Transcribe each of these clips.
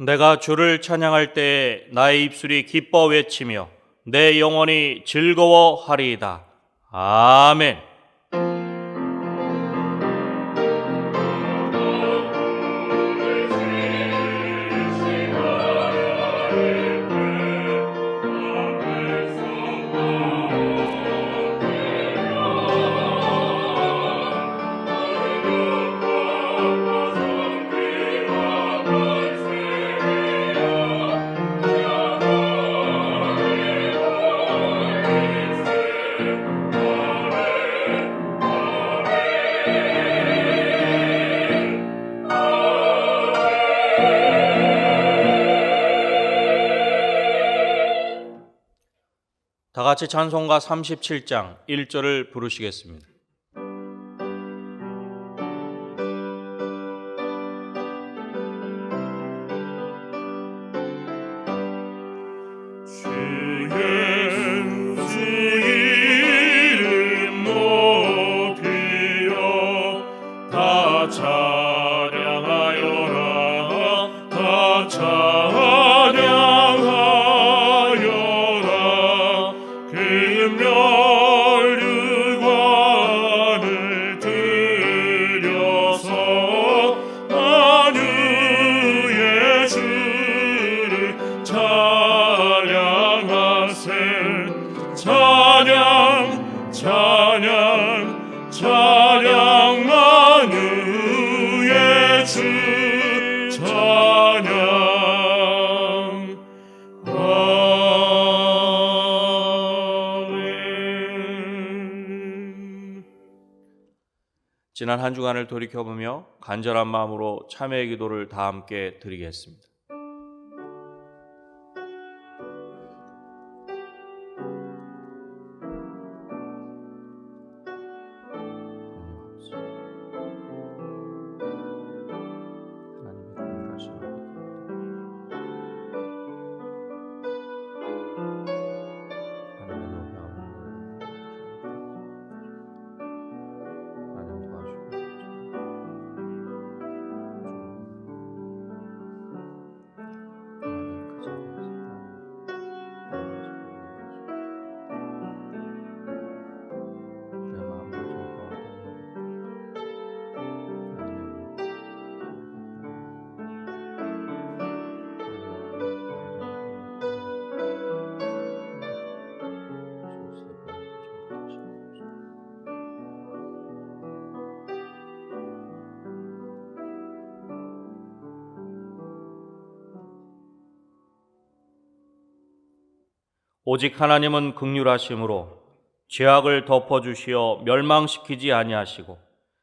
내가 주를 찬양할 때에 나의 입술이 기뻐 외치며 내 영혼이 즐거워하리이다. 아멘. 다 같이 찬송가 37장 1절을 부르시겠습니다. 지난 한 주간을 돌이켜보며 간절한 마음으로 참회의 기도를 다 함께 드리겠습니다. 오직 하나님은 긍휼하심으로 죄악을 덮어주시어 멸망시키지 아니하시고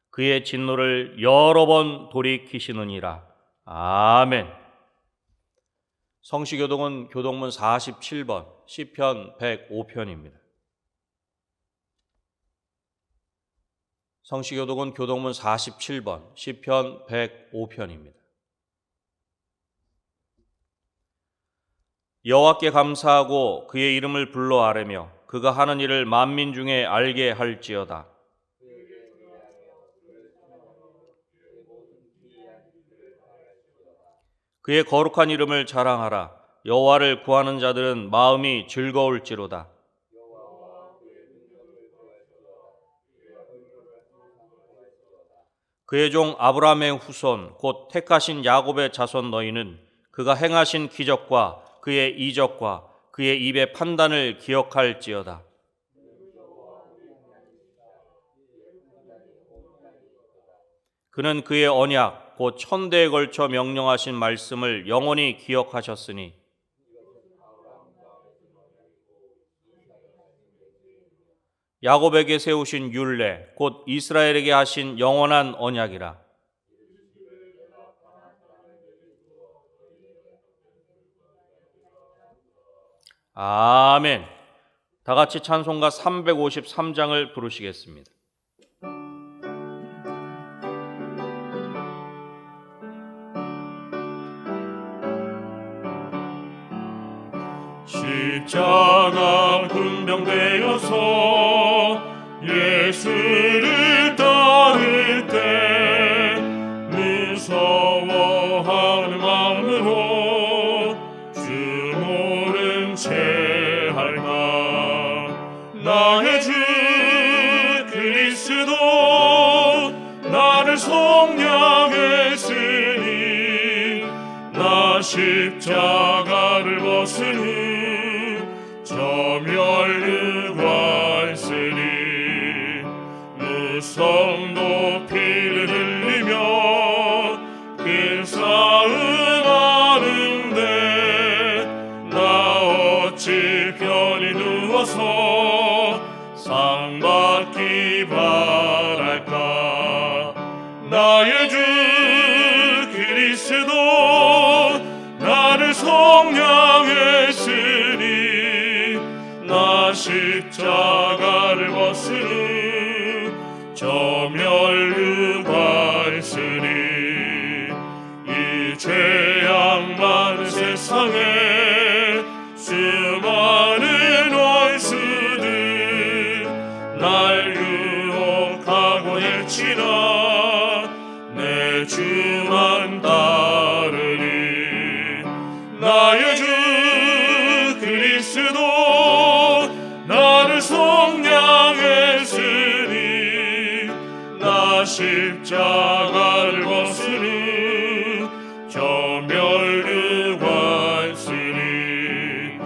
그의 진노를 여러 번 돌이키시느니라. 아멘. 성시교독은 교독문 47번 시편 105편입니다. 성시교독은 교독문 47번 시편 105편입니다. 여호와께 감사하고 그의 이름을 불러 아뢰며 그가 하는 일을 만민 중에 알게 할지어다. 그의 거룩한 이름을 자랑하라. 여호와를 구하는 자들은 마음이 즐거울지로다. 그의 종 아브라함의 후손 곧 택하신 야곱의 자손 너희는 그가 행하신 기적과 그의 이적과 그의 입의 판단을 기억할지어다. 그는 그의 언약 곧 천대에 걸쳐 명령하신 말씀을 영원히 기억하셨으니 야곱에게 세우신 율례 곧 이스라엘에게 하신 영원한 언약이라. 아멘. 다 같이 찬송가 353장을 부르시겠습니다. 십자가 군병되어서 예수를 따를 때 무서워하는 마음으로 성량했으니 나 십자가를 벗은 후 저멸유관쓰니 무성도 피를 흘리며 그 싸움하는데 나 어찌 편히 누워서 상 받기 바랄까. 나의 주 그리스도 나를 성량했으니 나 십자가를 벗은 후 저멸유관쓰니 이 죄악 많은 세상에 수많은 원수들 날 유혹하고 해치나 내 주만 따르니 나의 주 그리스도 나를 성량했으니 나 십자가를 벗은 후 저멸유관쓰니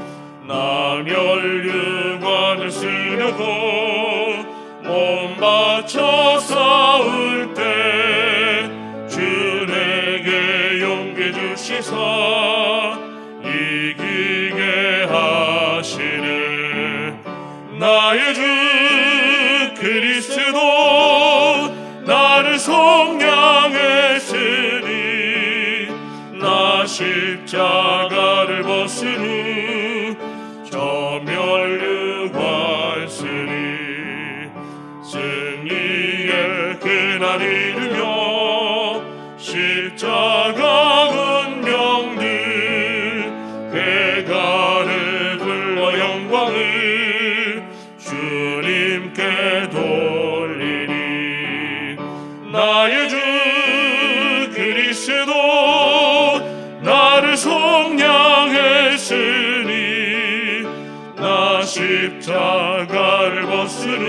나 멸유관을 쓰려고 몸 바쳐 싸울 때 주 내게 용기 주시사 이기게 하시네. 나의 주 그리스도 나를 성량했으니 나 십자가를 벗은 후 저멸유관쓰니 승리의 그날 이르며 십자가 은명들 괴가를 불러 영광을 주님께 돌리니 나의 주 그리스도 나를 성량했으니 나 십자가를 벗은 후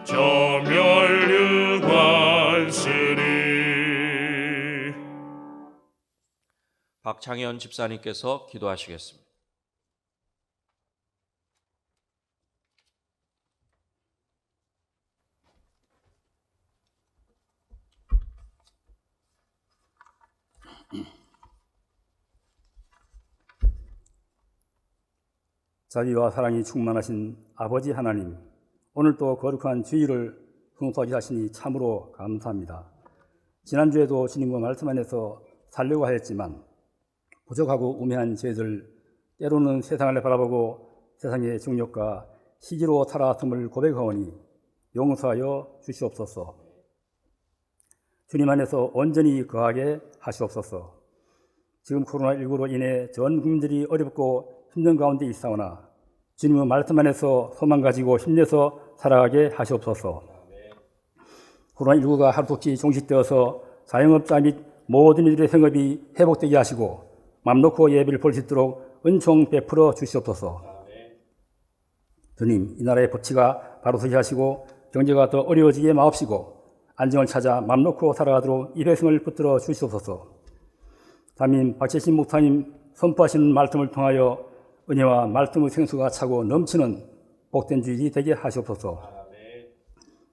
저멸유관쓰니. 박창현 집사님께서 기도하시겠습니다. 자비와 사랑이 충만하신 아버지 하나님, 오늘도 거룩한 주일을 풍성하게 하시니 참으로 감사합니다. 지난주에도 주님과 말씀 안에서 살려고 하였지만 부족하고 우매한 죄들, 때로는 세상을 바라보고 세상의 중력과 시기로 살아왔음을 고백하오니 용서하여 주시옵소서. 주님 안에서 온전히 거하게 하시옵소서. 지금 코로나19로 인해 전 국민들이 어렵고 힘든 가운데 있사오나 주님의 말씀 안에서 소망 가지고 힘내서 살아가게 하시옵소서. 코로나19가 하루속히 종식되어서 자영업자 및 모든 이들의 생업이 회복되게 하시고 맘 놓고 예배를 볼 수 있도록 은총 베풀어 주시옵소서. 주님, 이 나라의 법치가 바로 서게 하시고 경제가 더 어려워지게 마옵시고 안정을 찾아 맘 놓고 살아가도록 이 백성을 붙들어 주시옵소서. 담임 박재신 목사님 선포하시는 말씀을 통하여 은혜와 말씀의 생수가 차고 넘치는 복된 주일이 되게 하시옵소서.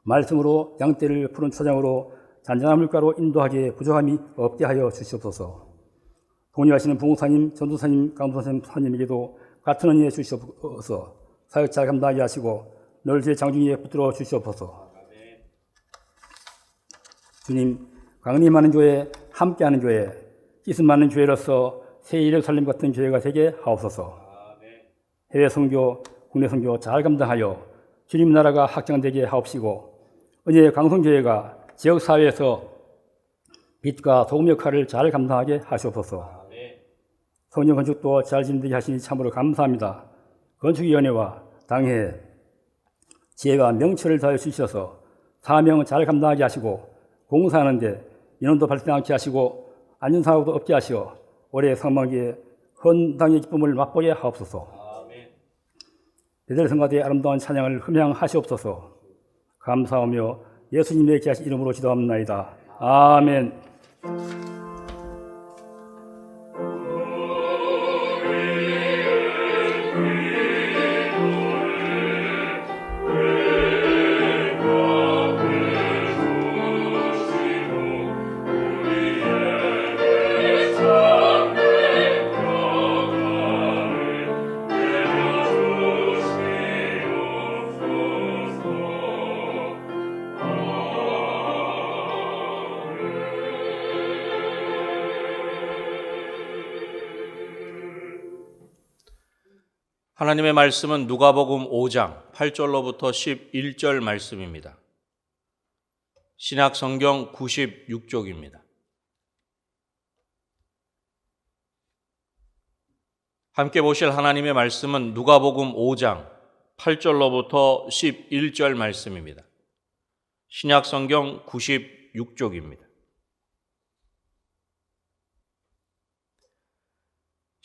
말씀으로 양떼를 푸른 초장으로 잔잔한 물가로 인도하게 부족함이 없게 하여 주시옵소서. 동의하시는 부목사님, 전도사님, 강도사님, 사님에게도 같은 은혜 주시옵소서. 사역 잘 감당하게 하시고 늘 제 장중에 붙들어 주시옵소서. 주님, 강림하는 교회, 함께하는 교회, 기습 많은 교회로서 새 예루살렘 같은 교회가 되게 하옵소서. 해외 선교, 국내 선교 잘 감당하여 주님 나라가 확장되게 하옵시고 은혜의 강성교회가 지역사회에서 빛과 소금 역할을 잘 감당하게 하시옵소서. 성령 건축도 잘 진행되게 하시니 참으로 감사합니다. 건축위원회와 당회 지혜와 명철을 다해 주셔서 사명을 잘 감당하게 하시고 공사하는데 인원도 발생하지 하시고 안전사고도 없게 하시어 올해 성막에 헌당의 기쁨을 맛보게 하옵소서. 베델 성가대의 아름다운 찬양을 흠양하시옵소서. 감사하며 예수님의 귀하신 이름으로 기도합나이다. 아멘. 하나님의 말씀은 누가복음 5장 8절로부터 11절 말씀입니다. 신약 성경 96쪽입니다. 함께 보실 하나님의 말씀은 누가복음 5장 8절로부터 11절 말씀입니다. 신약 성경 96쪽입니다.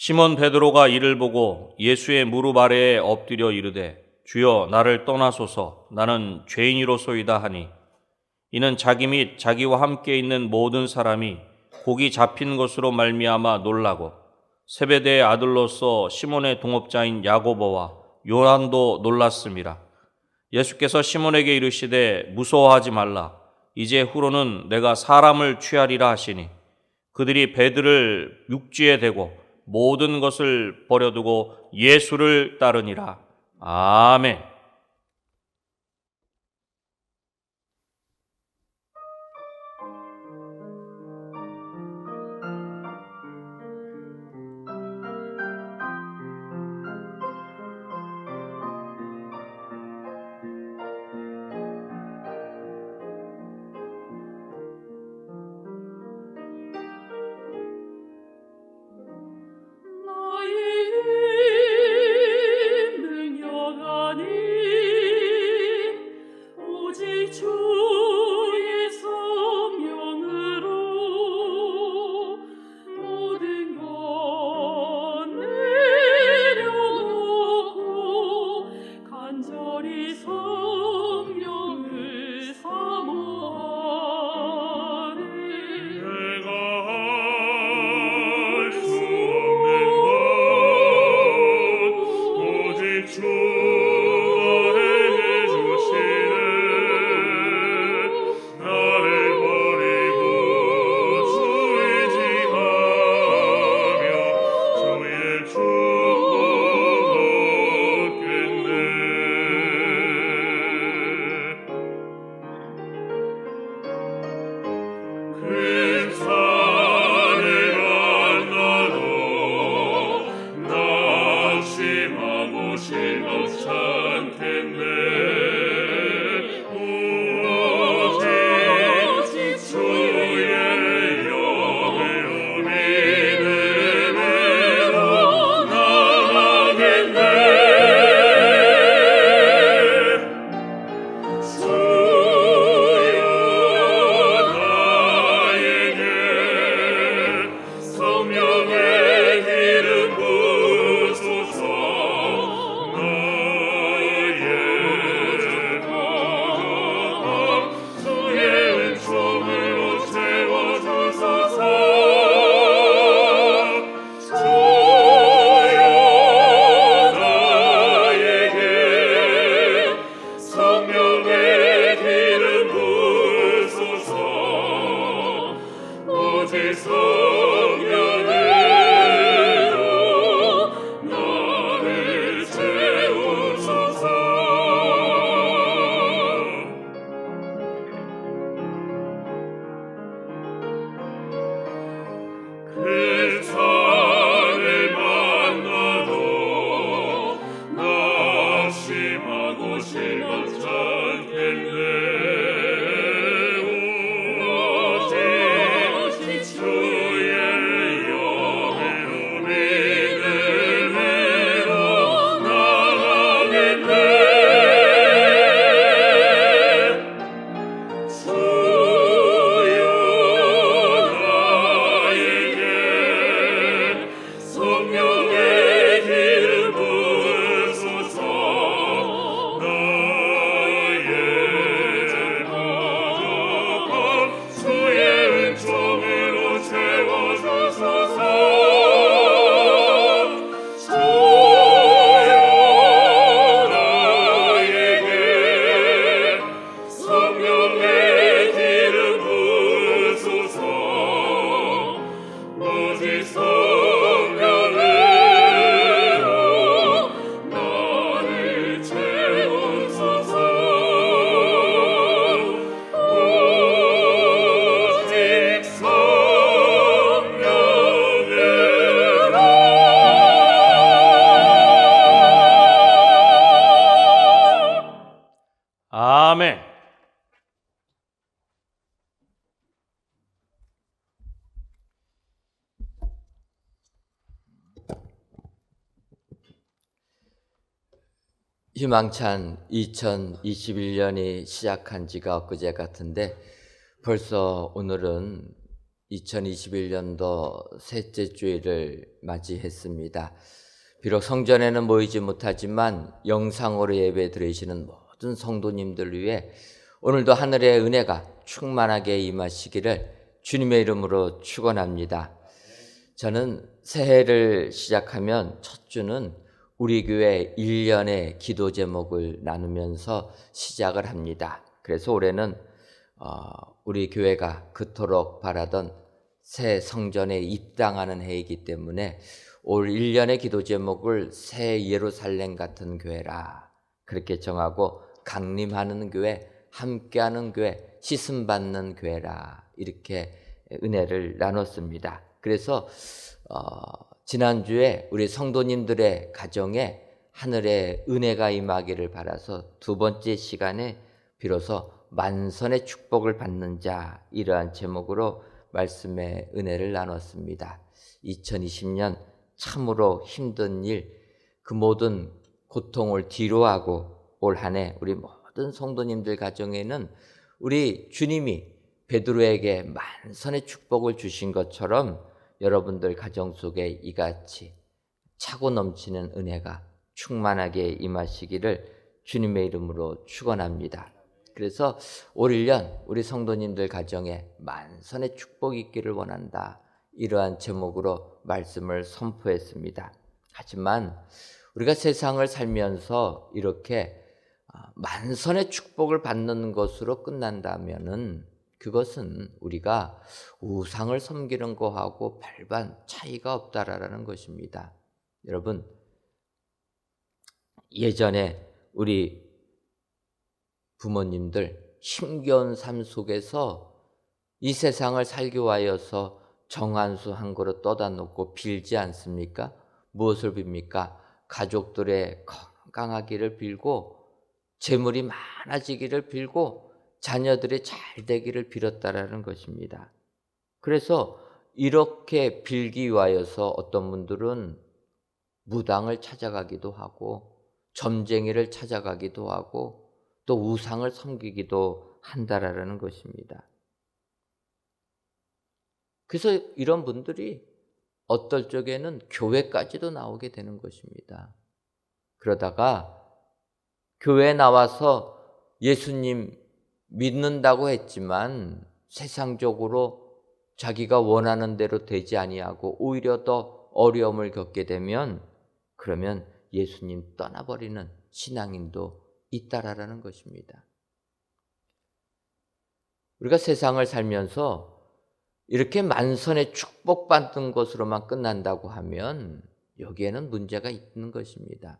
시몬 베드로가 이를 보고 예수의 무릎 아래에 엎드려 이르되 주여 나를 떠나소서 나는 죄인이로소이다 하니 이는 자기 및 자기와 함께 있는 모든 사람이 곡이 잡힌 것으로 말미암아 놀라고 세베대의 아들로서 시몬의 동업자인 야고보와 요한도 놀랐음이라. 예수께서 시몬에게 이르시되 무서워하지 말라 이제 후로는 내가 사람을 취하리라 하시니 그들이 배들을 육지에 대고 모든 것을 버려두고 예수를 따르니라. 아멘. 주의 희망찬 2021년이 시작한 지가 엊그제 같은데 벌써 오늘은 2021년도 셋째 주일을 맞이했습니다. 비록 성전에는 모이지 못하지만 영상으로 예배 드리시는 모든 성도님들 위해 오늘도 하늘의 은혜가 충만하게 임하시기를 주님의 이름으로 축원합니다. 저는 새해를 시작하면 첫 주는 우리 교회 1년의 기도 제목을 나누면서 시작을 합니다. 그래서 올해는 우리 교회가 그토록 바라던 새 성전에 입당하는 해이기 때문에 올 1년의 기도 제목을 새 예루살렘 같은 교회라 그렇게 정하고 강림하는 교회, 함께하는 교회, 씻음받는 교회라 이렇게 은혜를 나눴습니다. 그래서 지난주에 우리 성도님들의 가정에 하늘의 은혜가 임하기를 바라서 두 번째 시간에 비로소 만선의 축복을 받는 자 이러한 제목으로 말씀의 은혜를 나눴습니다. 2020년 참으로 힘든 일, 그 모든 고통을 뒤로하고 올 한 해 우리 모든 성도님들 가정에는 우리 주님이 베드로에게 만선의 축복을 주신 것처럼 여러분들 가정 속에 이같이 차고 넘치는 은혜가 충만하게 임하시기를 주님의 이름으로 축원합니다. 그래서 올 1년 우리 성도님들 가정에 만선의 축복이 있기를 원한다. 이러한 제목으로 말씀을 선포했습니다. 하지만 우리가 세상을 살면서 이렇게 만선의 축복을 받는 것으로 끝난다면은 그것은 우리가 우상을 섬기는 거하고 별반 차이가 없다라는 것입니다. 여러분, 예전에 우리 부모님들 힘겨운 삶 속에서 이 세상을 살기 위하여서 정한수 한 그릇 떠다 놓고 빌지 않습니까? 무엇을 빕니까? 가족들의 건강하기를 빌고 재물이 많아지기를 빌고 자녀들이 잘 되기를 빌었다라는 것입니다. 그래서 이렇게 빌기 위하여서 어떤 분들은 무당을 찾아가기도 하고 점쟁이를 찾아가기도 하고 또 우상을 섬기기도 한다라는 것입니다. 그래서 이런 분들이 어떨 적에는 교회까지도 나오게 되는 것입니다. 그러다가 교회에 나와서 예수님 믿는다고 했지만 세상적으로 자기가 원하는 대로 되지 아니하고 오히려 더 어려움을 겪게 되면 그러면 예수님 떠나버리는 신앙인도 있다라는 것입니다. 우리가 세상을 살면서 이렇게 만선의 축복받는 것으로만 끝난다고 하면 여기에는 문제가 있는 것입니다.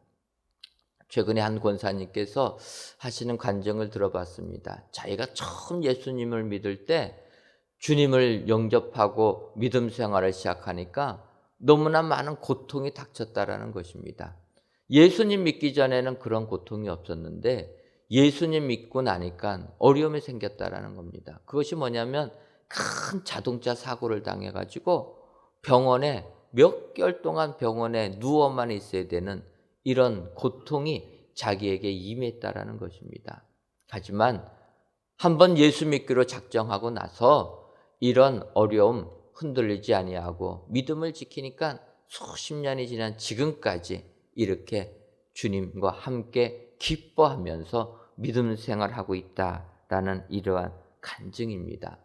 최근에 한 권사님께서 하시는 간증을 들어봤습니다. 자기가 처음 예수님을 믿을 때 주님을 영접하고 믿음 생활을 시작하니까 너무나 많은 고통이 닥쳤다라는 것입니다. 예수님 믿기 전에는 그런 고통이 없었는데 예수님 믿고 나니까 어려움이 생겼다라는 겁니다. 그것이 뭐냐면 큰 자동차 사고를 당해가지고 병원에 몇 개월 동안 병원에 누워만 있어야 되는 이런 고통이 자기에게 임했다라는 것입니다. 하지만 한번 예수 믿기로 작정하고 나서 이런 어려움 흔들리지 아니하고 믿음을 지키니까 수십 년이 지난 지금까지 이렇게 주님과 함께 기뻐하면서 믿음 생활하고 있다라는 이러한 간증입니다.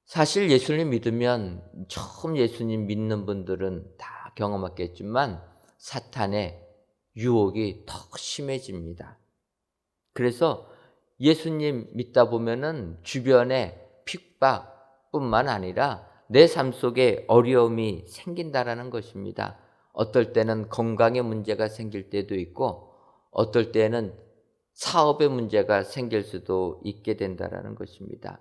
사실 예수님 믿으면 처음 예수님 믿는 분들은 다 경험했겠지만 사탄의 유혹이 더 심해집니다. 그래서 예수님 믿다 보면은 주변에 핍박뿐만 아니라 내 삶 속에 어려움이 생긴다라는 것입니다. 어떨 때는 건강에 문제가 생길 때도 있고 어떨 때는 사업에 문제가 생길 수도 있게 된다라는 것입니다.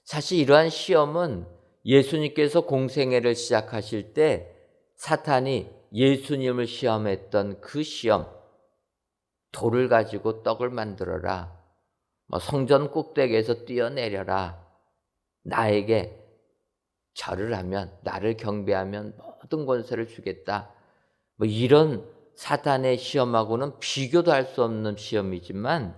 사실 이러한 시험은 예수님께서 공생애를 시작하실 때 사탄이 예수님을 시험했던 그 시험, 돌을 가지고 떡을 만들어라, 성전 꼭대기에서 뛰어내려라, 나에게 절을 하면, 나를 경배하면 모든 권세를 주겠다, 이런 사단의 시험하고는 비교도 할 수 없는 시험이지만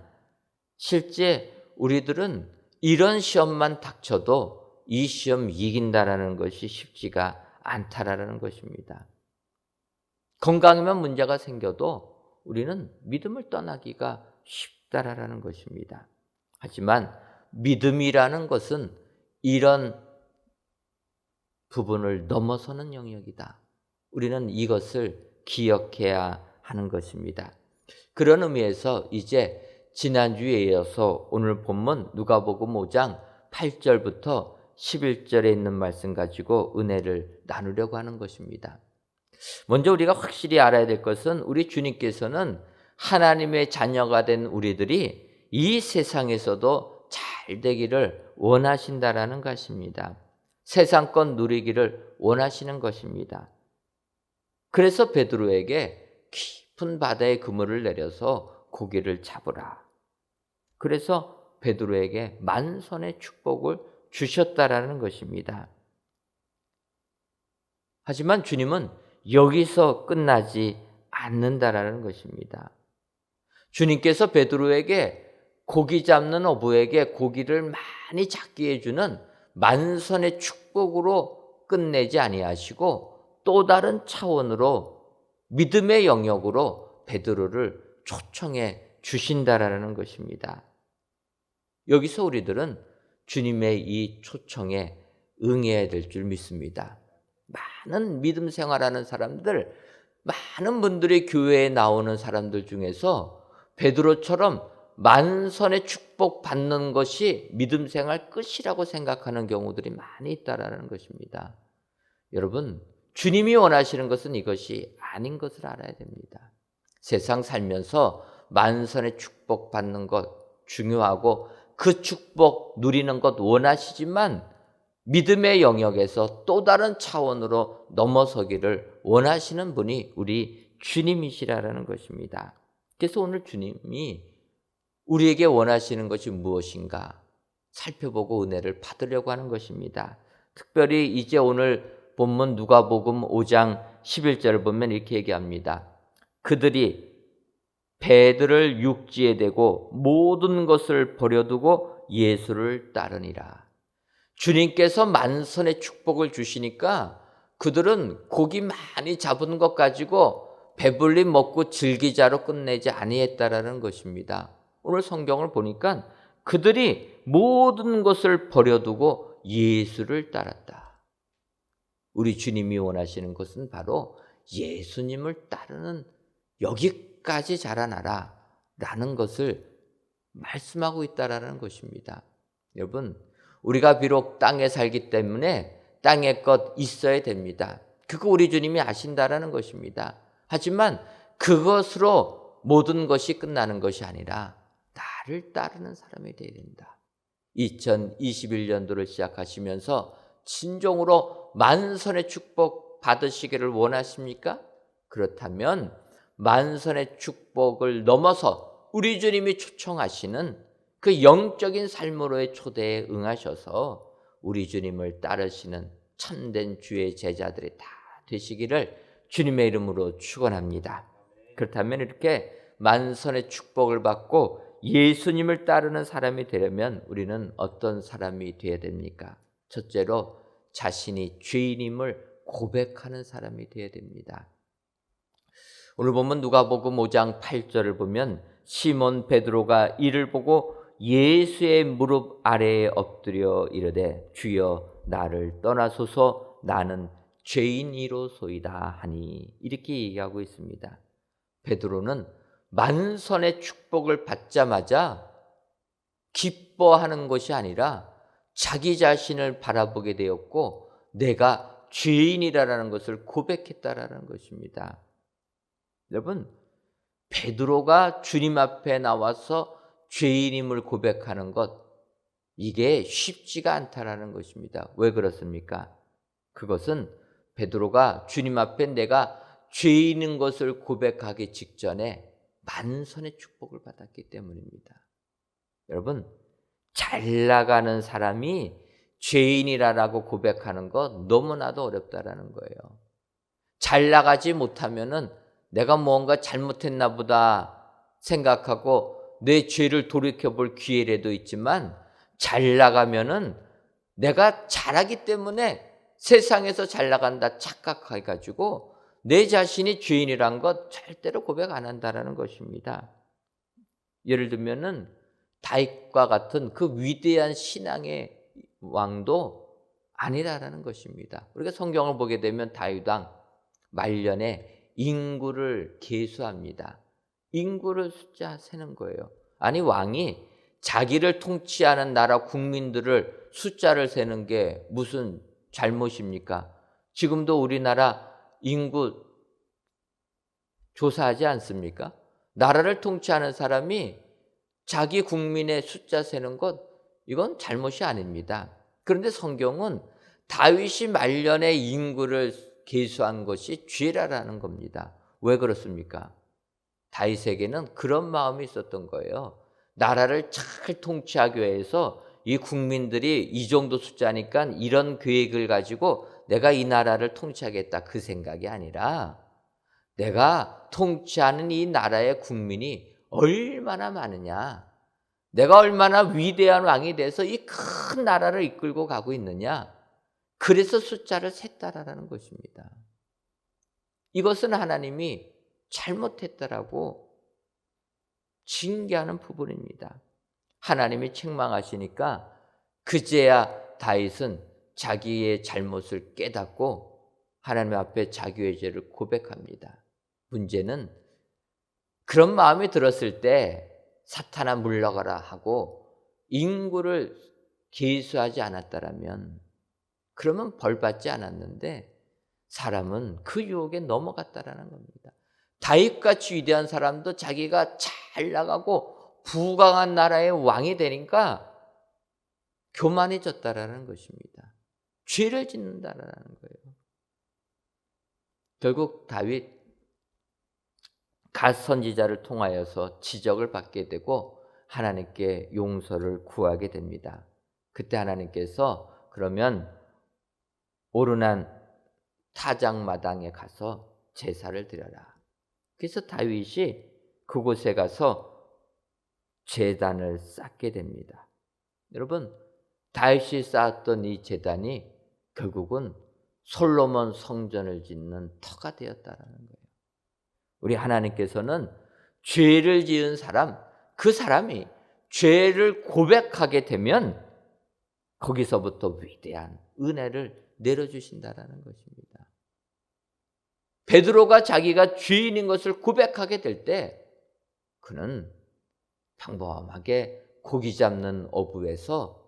실제 우리들은 이런 시험만 닥쳐도 이 시험 이긴다라는 것이 쉽지가 않다라는 것입니다. 건강에만 문제가 생겨도 우리는 믿음을 떠나기가 쉽다라는 것입니다. 하지만 믿음이라는 것은 이런 부분을 넘어서는 영역이다. 우리는 이것을 기억해야 하는 것입니다. 그런 의미에서 이제 지난주에 이어서 오늘 본문 누가복음 5장 8절부터 11절에 있는 말씀 가지고 은혜를 나누려고 하는 것입니다. 먼저 우리가 확실히 알아야 될 것은 우리 주님께서는 하나님의 자녀가 된 우리들이 이 세상에서도 잘 되기를 원하신다라는 것입니다. 세상권 누리기를 원하시는 것입니다. 그래서 베드로에게 깊은 바다의 그물을 내려서 고기를 잡으라. 그래서 베드로에게 만선의 축복을 주셨다라는 것입니다. 하지만 주님은 여기서 끝나지 않는다라는 것입니다. 주님께서 베드로에게 고기 잡는 어부에게 고기를 많이 잡게 해주는 만선의 축복으로 끝내지 아니하시고 또 다른 차원으로 믿음의 영역으로 베드로를 초청해 주신다라는 것입니다. 여기서 우리들은 주님의 이 초청에 응해야 될 줄 믿습니다. 많은 믿음 생활하는 사람들, 많은 분들이 교회에 나오는 사람들 중에서 베드로처럼 만선의 축복 받는 것이 믿음 생활 끝이라고 생각하는 경우들이 많이 있다라는 것입니다. 여러분, 주님이 원하시는 것은 이것이 아닌 것을 알아야 됩니다. 세상 살면서 만선의 축복 받는 것 중요하고 그 축복 누리는 것 원하시지만 믿음의 영역에서 또 다른 차원으로 넘어서기를 원하시는 분이 우리 주님이시라는 것입니다. 그래서 오늘 주님이 우리에게 원하시는 것이 무엇인가 살펴보고 은혜를 받으려고 하는 것입니다. 특별히 이제 오늘 본문 누가복음 5장 11절을 보면 이렇게 얘기합니다. 그들이 배들을 육지에 대고 모든 것을 버려두고 예수를 따르니라. 주님께서 만선의 축복을 주시니까 그들은 고기 많이 잡은 것 가지고 배불리 먹고 즐기자로 끝내지 아니했다라는 것입니다. 오늘 성경을 보니까 그들이 모든 것을 버려두고 예수를 따랐다. 우리 주님이 원하시는 것은 바로 예수님을 따르는 여기까지 자라나라 라는 것을 말씀하고 있다라는 것입니다. 여러분, 우리가 비록 땅에 살기 때문에 땅의 것 있어야 됩니다. 그거 우리 주님이 아신다라는 것입니다. 하지만 그것으로 모든 것이 끝나는 것이 아니라 나를 따르는 사람이 되어야 된다. 2021년도를 시작하시면서 진정으로 만선의 축복 받으시기를 원하십니까? 그렇다면 만선의 축복을 넘어서 우리 주님이 초청하시는 그 영적인 삶으로의 초대에 응하셔서 우리 주님을 따르시는 참된 주의 제자들이 다 되시기를 주님의 이름으로 축원합니다. 그렇다면 이렇게 만선의 축복을 받고 예수님을 따르는 사람이 되려면 우리는 어떤 사람이 되어야 됩니까? 첫째로 자신이 죄인임을 고백하는 사람이 되어야 됩니다. 오늘 보면 누가복음 5장 8절을 보면 시몬 베드로가 이를 보고 예수의 무릎 아래에 엎드려 이르되 주여 나를 떠나소서 나는 죄인이로소이다 하니 이렇게 얘기하고 있습니다. 베드로는 만선의 축복을 받자마자 기뻐하는 것이 아니라 자기 자신을 바라보게 되었고 내가 죄인이라는 것을 고백했다라는 것입니다. 여러분, 베드로가 주님 앞에 나와서 죄인임을 고백하는 것, 이게 쉽지가 않다라는 것입니다. 왜 그렇습니까? 그것은 베드로가 주님 앞에 내가 죄인인 것을 고백하기 직전에 만선의 축복을 받았기 때문입니다. 여러분, 잘 나가는 사람이 죄인이라고 고백하는 것 너무나도 어렵다라는 거예요. 잘 나가지 못하면은 내가 뭔가 잘못했나 보다 생각하고 내 죄를 돌이켜볼 기회라도 있지만 잘 나가면은 내가 잘하기 때문에 세상에서 잘 나간다 착각해가지고 내 자신이 죄인이란 것 절대로 고백 안 한다라는 것입니다. 예를 들면은 다윗과 같은 그 위대한 신앙의 왕도 아니라는 것입니다. 우리가 성경을 보게 되면 다윗 왕 말년에 인구를 계수합니다. 인구를 숫자 세는 거예요. 아니 왕이 자기를 통치하는 나라 국민들을 숫자를 세는 게 무슨 잘못입니까? 지금도 우리나라 인구 조사하지 않습니까? 나라를 통치하는 사람이 자기 국민의 숫자 세는 것, 이건 잘못이 아닙니다. 그런데 성경은 다윗이 말년에 인구를 계수한 것이 죄라는 겁니다. 왜 그렇습니까? 다윗에게는 그런 마음이 있었던 거예요. 나라를 잘 통치하기 위해서 이 국민들이 이 정도 숫자니까 이런 계획을 가지고 내가 이 나라를 통치하겠다, 그 생각이 아니라 내가 통치하는 이 나라의 국민이 얼마나 많으냐, 내가 얼마나 위대한 왕이 돼서 이 큰 나라를 이끌고 가고 있느냐, 그래서 숫자를 셌다라는 것입니다. 이것은 하나님이 잘못했다라고 징계하는 부분입니다. 하나님이 책망하시니까 그제야 다윗은 자기의 잘못을 깨닫고 하나님 앞에 자기의 죄를 고백합니다. 문제는 그런 마음이 들었을 때 사탄아 물러가라 하고 인구를 계수하지 않았다라면, 그러면 벌받지 않았는데 사람은 그 유혹에 넘어갔다라는 겁니다. 다윗같이 위대한 사람도 자기가 잘 나가고 부강한 나라의 왕이 되니까 교만해졌다라는 것입니다. 죄를 짓는다라는 거예요. 결국 다윗 갓 선지자를 통하여서 지적을 받게 되고 하나님께 용서를 구하게 됩니다. 그때 하나님께서 그러면 오르난 타작마당에 가서 제사를 드려라. 그래서 다윗이 그곳에 가서 제단을 쌓게 됩니다. 여러분, 다윗이 쌓았던 이 제단이 결국은 솔로몬 성전을 짓는 터가 되었다는 거예요. 우리 하나님께서는 죄를 지은 사람, 그 사람이 죄를 고백하게 되면 거기서부터 위대한 은혜를 내려주신다는 것입니다. 베드로가 자기가 죄인인 것을 고백하게 될 때 그는 평범하게 고기 잡는 어부에서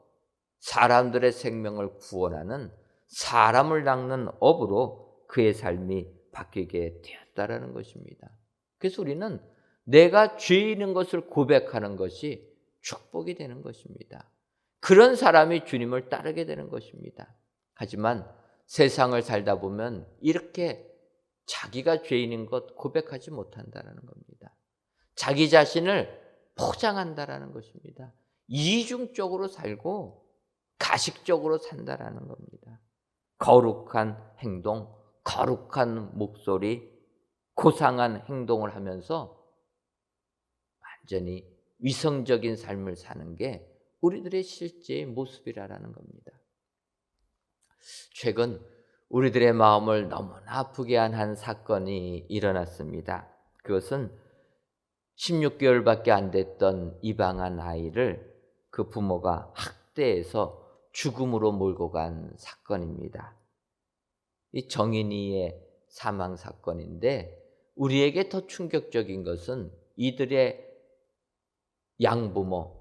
사람들의 생명을 구원하는, 사람을 낚는 어부로 그의 삶이 바뀌게 되었다라는 것입니다. 그래서 우리는 내가 죄인인 것을 고백하는 것이 축복이 되는 것입니다. 그런 사람이 주님을 따르게 되는 것입니다. 하지만 세상을 살다 보면 이렇게 자기가 죄인인 것 고백하지 못한다는 겁니다. 자기 자신을 포장한다는 것입니다. 이중적으로 살고 가식적으로 산다는 겁니다. 거룩한 행동, 거룩한 목소리, 고상한 행동을 하면서 완전히 위성적인 삶을 사는 게 우리들의 실제의 모습이라는 겁니다. 최근 우리들의 마음을 너무나 아프게 한 사건이 일어났습니다. 그것은 16개월밖에 안 됐던 입양한 아이를 그 부모가 학대해서 죽음으로 몰고 간 사건입니다. 이 정인이의 사망 사건인데 우리에게 더 충격적인 것은 이들의 양부모,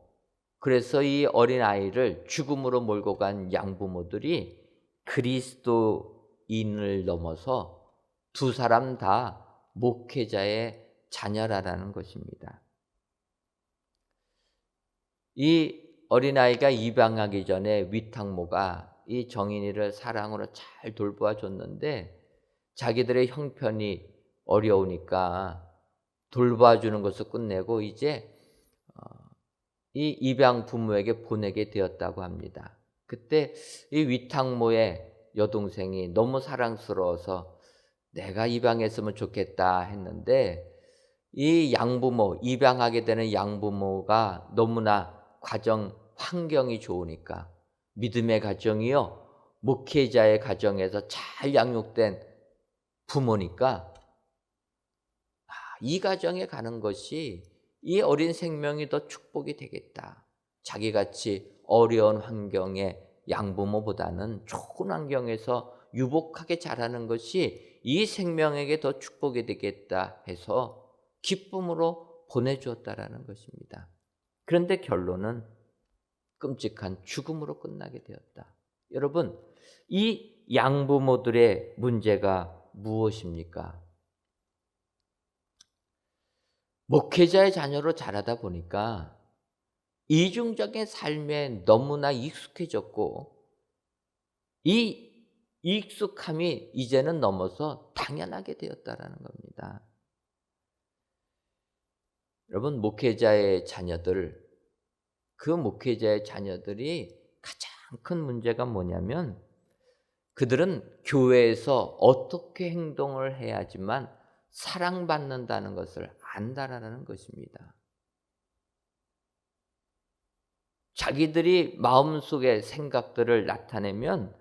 그래서 이 어린아이를 죽음으로 몰고 간 양부모들이 그리스도인을 넘어서 두 사람 다 목회자의 자녀라는 것입니다. 이 어린아이가 입양하기 전에 위탁모가 이 정인이를 사랑으로 잘 돌보아 줬는데 자기들의 형편이 어려우니까 돌봐주는 것을 끝내고 이제 이 입양 부모에게 보내게 되었다고 합니다. 그때 이 위탁모의 여동생이 너무 사랑스러워서 내가 입양했으면 좋겠다 했는데 이 양부모, 입양하게 되는 양부모가 너무나 가정 환경이 좋으니까 믿음의 가정이요, 목회자의 가정에서 잘 양육된 부모니까 이 가정에 가는 것이 이 어린 생명이 더 축복이 되겠다. 자기같이 어려운 환경의 양부모보다는 좋은 환경에서 유복하게 자라는 것이 이 생명에게 더 축복이 되겠다 해서 기쁨으로 보내주었다라는 것입니다. 그런데 결론은 끔찍한 죽음으로 끝나게 되었다. 여러분, 이 양부모들의 문제가 무엇입니까? 목회자의 자녀로 자라다 보니까 이중적인 삶에 너무나 익숙해졌고 이 익숙함이 이제는 넘어서 당연하게 되었다라는 겁니다. 여러분, 목회자의 자녀들, 그 목회자의 자녀들이 가장 큰 문제가 뭐냐면 그들은 교회에서 어떻게 행동을 해야지만 사랑받는다는 것을 안다라는 것입니다. 자기들이 마음속의 생각들을 나타내면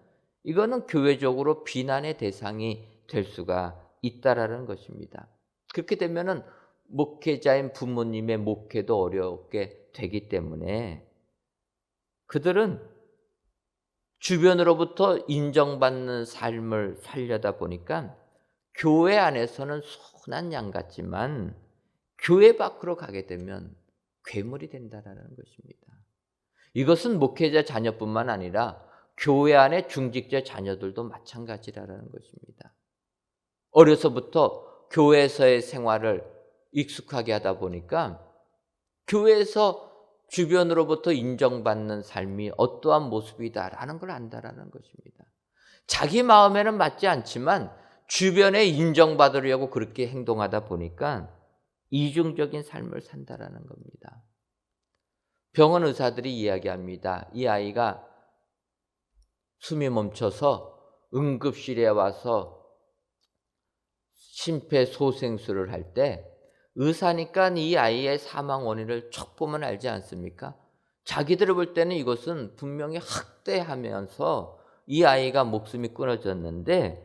이거는 교회적으로 비난의 대상이 될 수가 있다라는 것입니다. 그렇게 되면은 목회자인 부모님의 목회도 어렵게 되기 때문에 그들은 주변으로부터 인정받는 삶을 살려다 보니까 교회 안에서는 선한 양 같지만 교회 밖으로 가게 되면 괴물이 된다라는 것입니다. 이것은 목회자 자녀뿐만 아니라 교회 안의 중직자 자녀들도 마찬가지라는 것입니다. 어려서부터 교회에서의 생활을 익숙하게 하다 보니까 교회에서 주변으로부터 인정받는 삶이 어떠한 모습이다라는 걸 안다라는 것입니다. 자기 마음에는 맞지 않지만 주변에 인정받으려고 그렇게 행동하다 보니까 이중적인 삶을 산다라는 겁니다. 병원 의사들이 이야기합니다. 이 아이가 숨이 멈춰서 응급실에 와서 심폐소생술을 할 때 의사니까 이 아이의 사망 원인을 척 보면 알지 않습니까? 자기들을 볼 때는 이것은 분명히 학대하면서 이 아이가 목숨이 끊어졌는데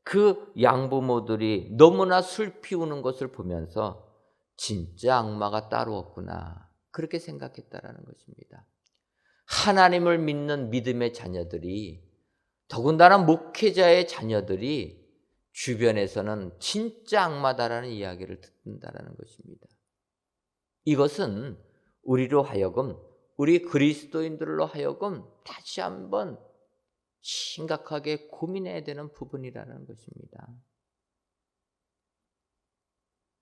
그 양부모들이 너무나 슬피우는 것을 보면서 진짜 악마가 따로 없구나, 그렇게 생각했다라는 것입니다. 하나님을 믿는 믿음의 자녀들이, 더군다나 목회자의 자녀들이 주변에서는 진짜 악마다라는 이야기를 듣는다라는 것입니다. 이것은 우리로 하여금, 우리 그리스도인들로 하여금 다시 한번 심각하게 고민해야 되는 부분이라는 것입니다.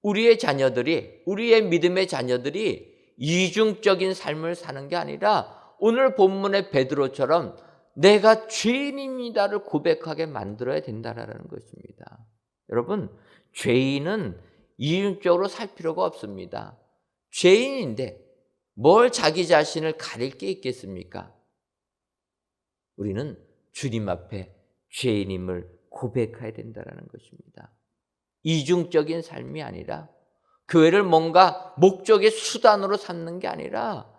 우리의 자녀들이, 우리의 믿음의 자녀들이 이중적인 삶을 사는 게 아니라 오늘 본문의 베드로처럼 내가 죄인입니다를 고백하게 만들어야 된다는 것입니다. 여러분, 죄인은 이중적으로 살 필요가 없습니다. 죄인인데 뭘 자기 자신을 가릴 게 있겠습니까? 우리는 주님 앞에 죄인임을 고백해야 된다는 것입니다. 이중적인 삶이 아니라 교회를 뭔가 목적의 수단으로 삼는 게 아니라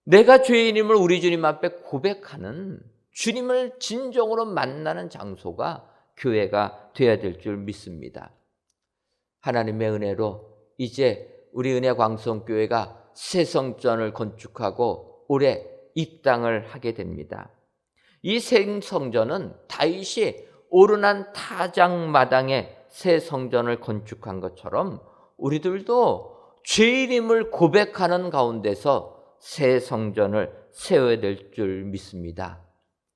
내가 죄인임을 우리 주님 앞에 고백하는, 주님을 진정으로 만나는 장소가 교회가 되어야 될 줄 믿습니다. 하나님의 은혜로 이제 우리 은혜광성교회가 새 성전을 건축하고 올해 입당을 하게 됩니다. 이 새 성전은 다윗이 오르난 타작마당에 새 성전을 건축한 것처럼 우리들도 죄인임을 고백하는 가운데서 새 성전을 세워야 될 줄 믿습니다.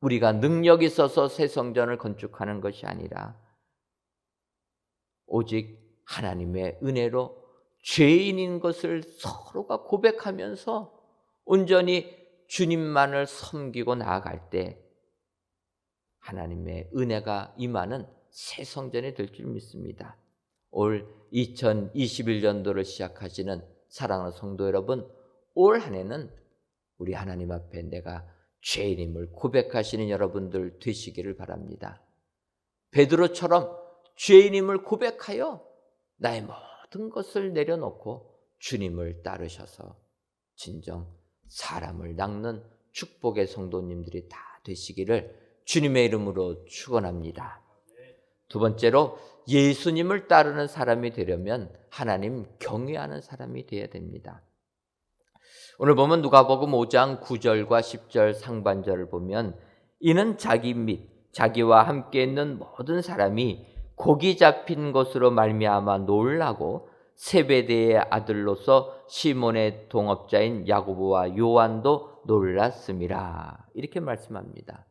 우리가 능력이 있어서 새 성전을 건축하는 것이 아니라 오직 하나님의 은혜로 죄인인 것을 서로가 고백하면서 온전히 주님만을 섬기고 나아갈 때 하나님의 은혜가 임하는 새 성전이 될 줄 믿습니다. 올 2021년도를 시작하시는 사랑하는 성도 여러분, 올 한 해는 우리 하나님 앞에 내가 죄인임을 고백하시는 여러분들 되시기를 바랍니다. 베드로처럼 죄인임을 고백하여 나의 모든 것을 내려놓고 주님을 따르셔서 진정 사람을 낚는 축복의 성도님들이 다 되시기를 주님의 이름으로 축원합니다. 두 번째로 예수님을 따르는 사람이 되려면 하나님 경외하는 사람이 되어야 됩니다. 오늘 보면 누가복음 5장 9절과 10절 상반절을 보면 이는 자기 및 자기와 함께 있는 모든 사람이 곡이 잡힌 것으로 말미암아 놀라고 세베대의 아들로서 시몬의 동업자인 야고보와 요한도 놀랐음이라. 이렇게 말씀합니다.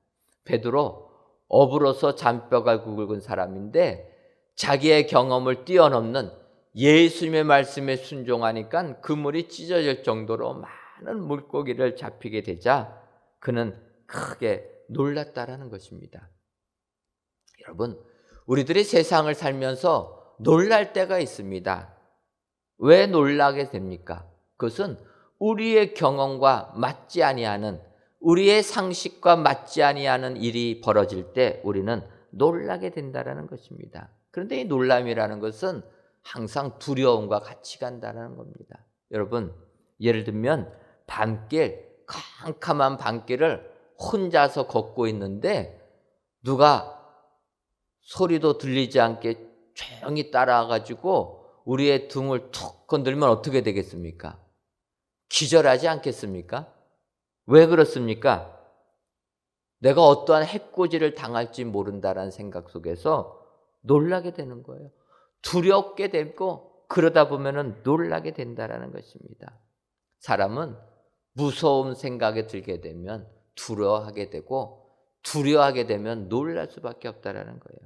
베드로 어부로서 잔뼈가 굵은 사람인데 자기의 경험을 뛰어넘는 예수님의 말씀에 순종하니까 그물이 찢어질 정도로 많은 물고기를 잡히게 되자 그는 크게 놀랐다라는 것입니다. 여러분, 우리들이 세상을 살면서 놀랄 때가 있습니다. 왜 놀라게 됩니까? 그것은 우리의 경험과 맞지 아니하는, 우리의 상식과 맞지 아니하는 일이 벌어질 때 우리는 놀라게 된다는 것입니다. 그런데 이 놀람이라는 것은 항상 두려움과 같이 간다는 겁니다. 여러분, 예를 들면 밤길, 캄캄한 밤길을 혼자서 걷고 있는데 누가 소리도 들리지 않게 조용히 따라와가지고 우리의 등을 툭 건들면 어떻게 되겠습니까? 기절하지 않겠습니까? 왜 그렇습니까? 내가 어떠한 해코지를 당할지 모른다라는 생각 속에서 놀라게 되는 거예요. 두렵게 되고 그러다 보면은 놀라게 된다라는 것입니다. 사람은 무서운 생각에 들게 되면 두려워하게 되고 두려워하게 되면 놀랄 수밖에 없다라는 거예요.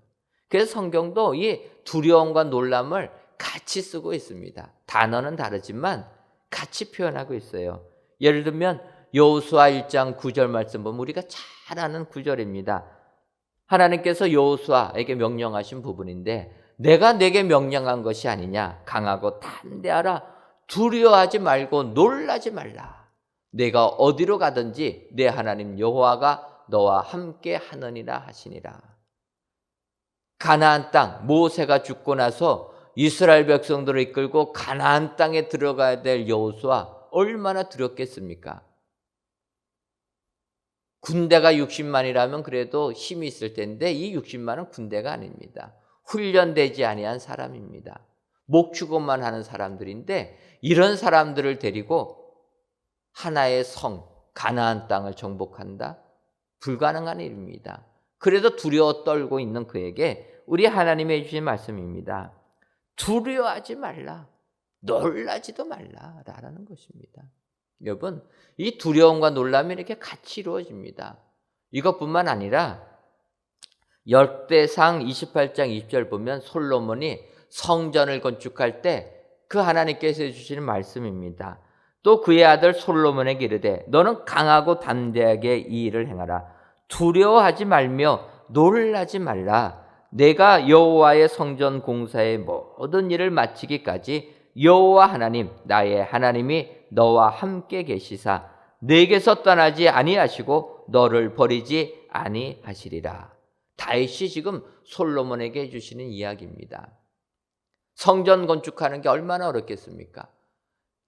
그래서 성경도 이 두려움과 놀람을 같이 쓰고 있습니다. 단어는 다르지만 같이 표현하고 있어요. 예를 들면 여호수아 1장 9절 말씀 보면 우리가 잘 아는 구절입니다. 하나님께서 여호수아에게 명령하신 부분인데 내가 내게 명령한 것이 아니냐. 강하고 담대하라. 두려워하지 말고 놀라지 말라. 내가 어디로 가든지 내 하나님 여호와가 너와 함께 하느니라 하시니라. 가나안 땅, 모세가 죽고 나서 이스라엘 백성들을 이끌고 가나안 땅에 들어가야 될 여호수아 얼마나 두렵겠습니까? 군대가 60만이라면 그래도 힘이 있을 텐데 이 60만은 군대가 아닙니다. 훈련되지 아니한 사람입니다. 목축업만 하는 사람들인데 이런 사람들을 데리고 하나의 성, 가나안 땅을 정복한다? 불가능한 일입니다. 그래도 두려워 떨고 있는 그에게 우리 하나님이 해주신 말씀입니다. 두려워하지 말라, 놀라지도 말라라는 것입니다. 여러분, 이 두려움과 놀람이 이렇게 같이 이루어집니다. 이것뿐만 아니라 열대상 28장 20절 보면 솔로몬이 성전을 건축할 때 그 하나님께서 해주시는 말씀입니다. 또 그의 아들 솔로몬에게 이르되 너는 강하고 담대하게 이 일을 행하라. 두려워하지 말며 놀라지 말라. 내가 여호와의 성전 공사의 모든 일을 마치기까지 여호와 하나님 나의 하나님이 너와 함께 계시사 내게서 떠나지 아니하시고 너를 버리지 아니하시리라. 다윗이 지금 솔로몬에게 해주시는 이야기입니다. 성전 건축하는 게 얼마나 어렵겠습니까?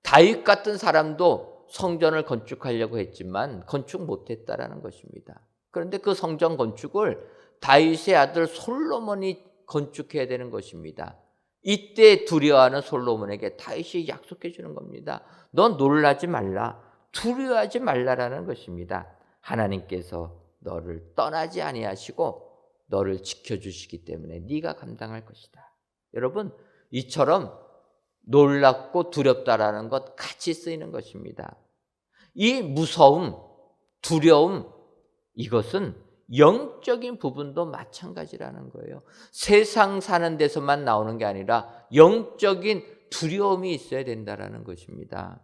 다윗 같은 사람도 성전을 건축하려고 했지만 건축 못했다라는 것입니다. 그런데 그 성전 건축을 다윗의 아들 솔로몬이 건축해야 되는 것입니다. 이때 두려워하는 솔로몬에게 다윗이 약속해 주는 겁니다. 넌 놀라지 말라, 두려워하지 말라라는 것입니다. 하나님께서 너를 떠나지 아니하시고 너를 지켜주시기 때문에 네가 감당할 것이다. 여러분, 이처럼 놀랍고 두렵다라는 것 같이 쓰이는 것입니다. 이 무서움, 두려움, 이것은 영적인 부분도 마찬가지라는 거예요. 세상 사는 데서만 나오는 게 아니라 영적인 두려움이 있어야 된다는 것입니다.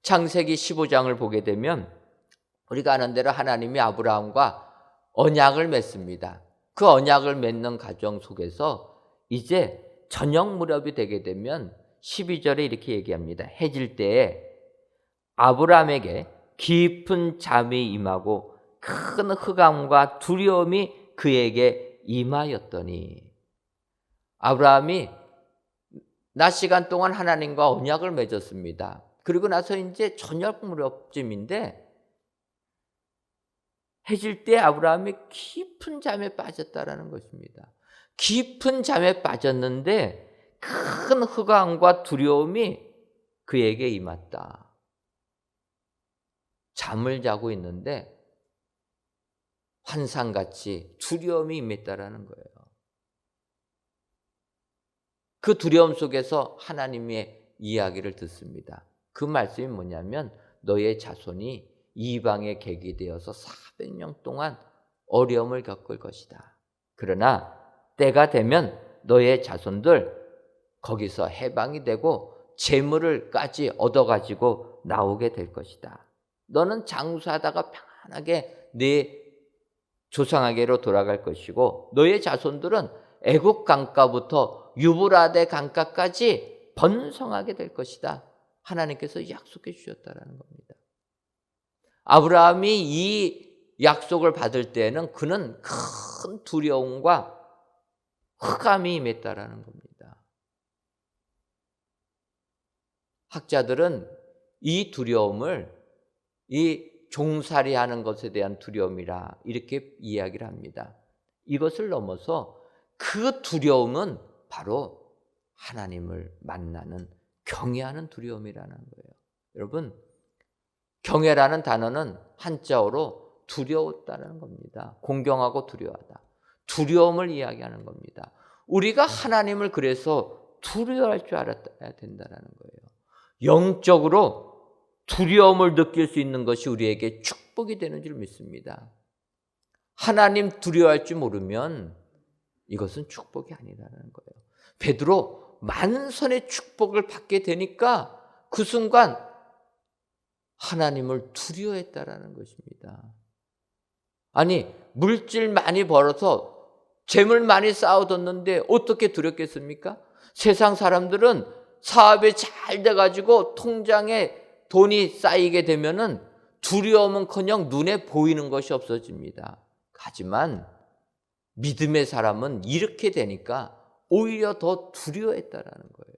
창세기 15장을 보게 되면 우리가 아는 대로 하나님이 아브라함과 언약을 맺습니다. 그 언약을 맺는 과정 속에서 이제 저녁 무렵이 되게 되면 12절에 이렇게 얘기합니다. 해질 때에 아브라함에게 깊은 잠이 임하고 큰 흑암과 두려움이 그에게 임하였더니 아브라함이 낮 시간 동안 하나님과 언약을 맺었습니다. 그리고 나서 이제 저녁 무렵쯤인데 해질 때 아브라함이 깊은 잠에 빠졌다라는 것입니다. 깊은 잠에 빠졌는데 큰 흑암과 두려움이 그에게 임했다. 잠을 자고 있는데 환상같이 두려움이 임했다라는 거예요. 그 두려움 속에서 하나님의 이야기를 듣습니다. 그 말씀이 뭐냐면 너의 자손이 이방에 객이 되어서 400년 동안 어려움을 겪을 것이다. 그러나 때가 되면 너의 자손들 거기서 해방이 되고 재물을까지 얻어가지고 나오게 될 것이다. 너는 장수하다가 평안하게 네 조상에게로 돌아갈 것이고 너의 자손들은 애국 강가부터 유브라데 강가까지 번성하게 될 것이다. 하나님께서 약속해 주셨다는 겁니다. 아브라함이 이 약속을 받을 때에는 그는 큰 두려움과 흑암이 임했다라는 겁니다. 학자들은 이 두려움을 이 종살이하는 것에 대한 두려움이라 이렇게 이야기를 합니다. 이것을 넘어서 그 두려움은 바로 하나님을 만나는 경외하는 두려움이라는 거예요. 여러분, 경외라는 단어는 한자어로 두려웠다는 겁니다. 공경하고 두려워하다. 두려움을 이야기하는 겁니다. 우리가 하나님을 그래서 두려워할 줄 알아야 된다는 거예요. 영적으로 두려움을 느낄 수 있는 것이 우리에게 축복이 되는 줄 믿습니다. 하나님 두려워할 줄 모르면 이것은 축복이 아니라는 거예요. 베드로 만선의 축복을 받게 되니까 그 순간 하나님을 두려워했다라는 것입니다. 아니, 물질 많이 벌어서 재물 많이 쌓아뒀는데 어떻게 두렵겠습니까? 세상 사람들은 사업이 잘 돼가지고 통장에 돈이 쌓이게 되면은 두려움은커녕 눈에 보이는 것이 없어집니다. 하지만 믿음의 사람은 이렇게 되니까 오히려 더 두려워했다라는 거예요.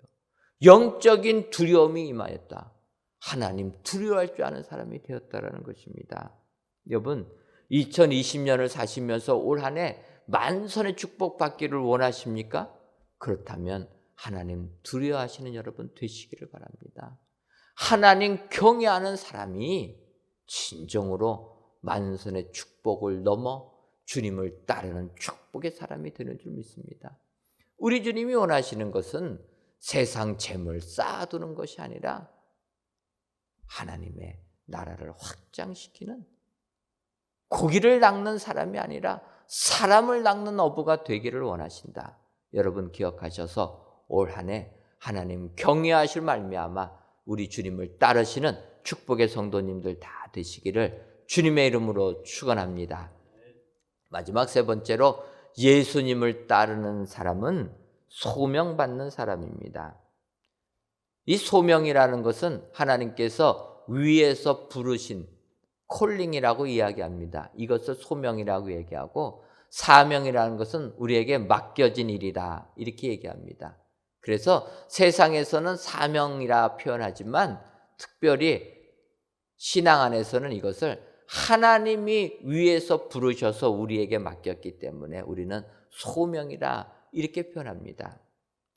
영적인 두려움이 임하였다. 하나님 두려워할 줄 아는 사람이 되었다라는 것입니다. 여러분, 2020년을 사시면서 올 한 해 만선의 축복 받기를 원하십니까? 그렇다면 하나님 두려워하시는 여러분 되시기를 바랍니다. 하나님 경외하는 사람이 진정으로 만선의 축복을 넘어 주님을 따르는 축복의 사람이 되는 줄 믿습니다. 우리 주님이 원하시는 것은 세상 재물 쌓아두는 것이 아니라 하나님의 나라를 확장시키는 고기를 낚는 사람이 아니라 사람을 낚는 어부가 되기를 원하신다. 여러분 기억하셔서 올 한 해 하나님 경외하실 말미암아 우리 주님을 따르시는 축복의 성도님들 다 되시기를 주님의 이름으로 축원합니다. 마지막 세 번째로 예수님을 따르는 사람은 소명받는 사람입니다. 이 소명이라는 것은 하나님께서 위에서 부르신 콜링이라고 이야기합니다. 이것을 소명이라고 얘기하고 사명이라는 것은 우리에게 맡겨진 일이다 이렇게 얘기합니다. 그래서 세상에서는 사명이라 표현하지만 특별히 신앙 안에서는 이것을 하나님이 위에서 부르셔서 우리에게 맡겼기 때문에 우리는 소명이라 이렇게 표현합니다.